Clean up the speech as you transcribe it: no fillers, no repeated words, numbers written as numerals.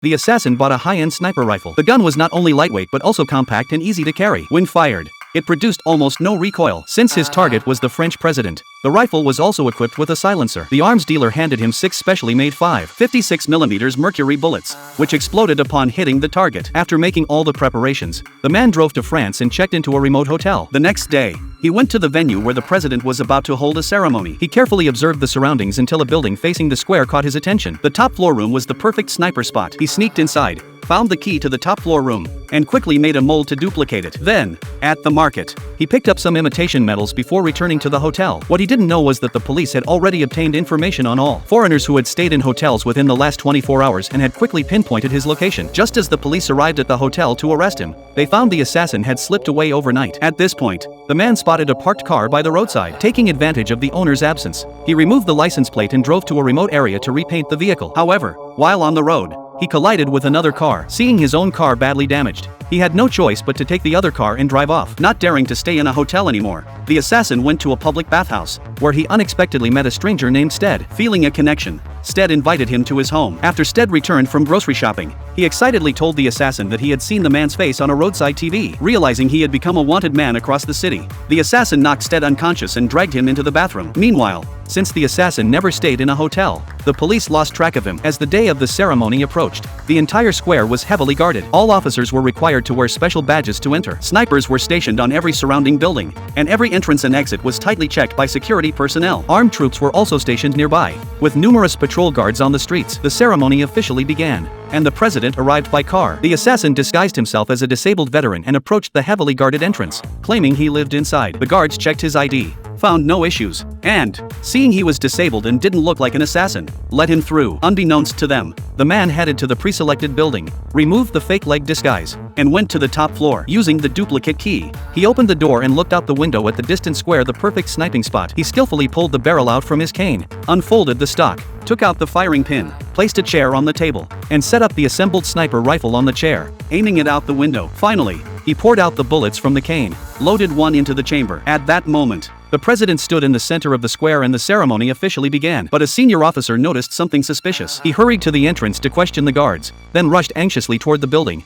the assassin bought a high-end sniper rifle. The gun was not only lightweight but also compact and easy to carry. When fired, it produced almost no recoil. Since his target was the French president, the rifle was also equipped with a silencer. The arms dealer handed him 6 specially made 5.56mm mercury bullets, which exploded upon hitting the target. After making all the preparations, the man drove to France and checked into a remote hotel. The next day, he went to the venue where the president was about to hold a ceremony. He carefully observed the surroundings until a building facing the square caught his attention. The top floor room was the perfect sniper spot. He sneaked inside, found the key to the top floor room, and quickly made a mold to duplicate it. Then, at the market, he picked up some imitation medals before returning to the hotel. What he didn't know was that the police had already obtained information on all foreigners who had stayed in hotels within the last 24 hours and had quickly pinpointed his location. Just as the police arrived at the hotel to arrest him, they found the assassin had slipped away overnight. At this point, the man spotted a parked car by the roadside. Taking advantage of the owner's absence, he removed the license plate and drove to a remote area to repaint the vehicle. However, while on the road, he collided with another car. Seeing his own car badly damaged, he had no choice but to take the other car and drive off. Not daring to stay in a hotel anymore, the assassin went to a public bathhouse, where he unexpectedly met a stranger named Stead. Feeling a connection, Stead invited him to his home. After Stead returned from grocery shopping, he excitedly told the assassin that he had seen the man's face on a roadside TV. Realizing he had become a wanted man across the city, the assassin knocked Stead unconscious and dragged him into the bathroom. Meanwhile, since the assassin never stayed in a hotel, the police lost track of him. As the day of the ceremony approached, the entire square was heavily guarded. All officers were required to wear special badges to enter. Snipers were stationed on every surrounding building, and every entrance and exit was tightly checked by security personnel. Armed troops were also stationed nearby, with numerous patrol guards on the streets. The ceremony officially began, and the president arrived by car. The assassin disguised himself as a disabled veteran and approached the heavily guarded entrance, claiming he lived inside. The guards checked his ID, found no issues, and, seeing he was disabled and didn't look like an assassin, let him through. Unbeknownst to them, the man headed to the pre-selected building, removed the fake leg disguise, and went to the top floor. Using the duplicate key, he opened the door and looked out the window at the distant square, the perfect sniping spot. He skillfully pulled the barrel out from his cane, unfolded the stock, took out the firing pin, placed a chair on the table, and set up the assembled sniper rifle on the chair, aiming it out the window. Finally, he poured out the bullets from the cane, loaded one into the chamber. At that moment, the president stood in the center of the square and the ceremony officially began. But a senior officer noticed something suspicious. He hurried to the entrance to question the guards, then rushed anxiously toward the building,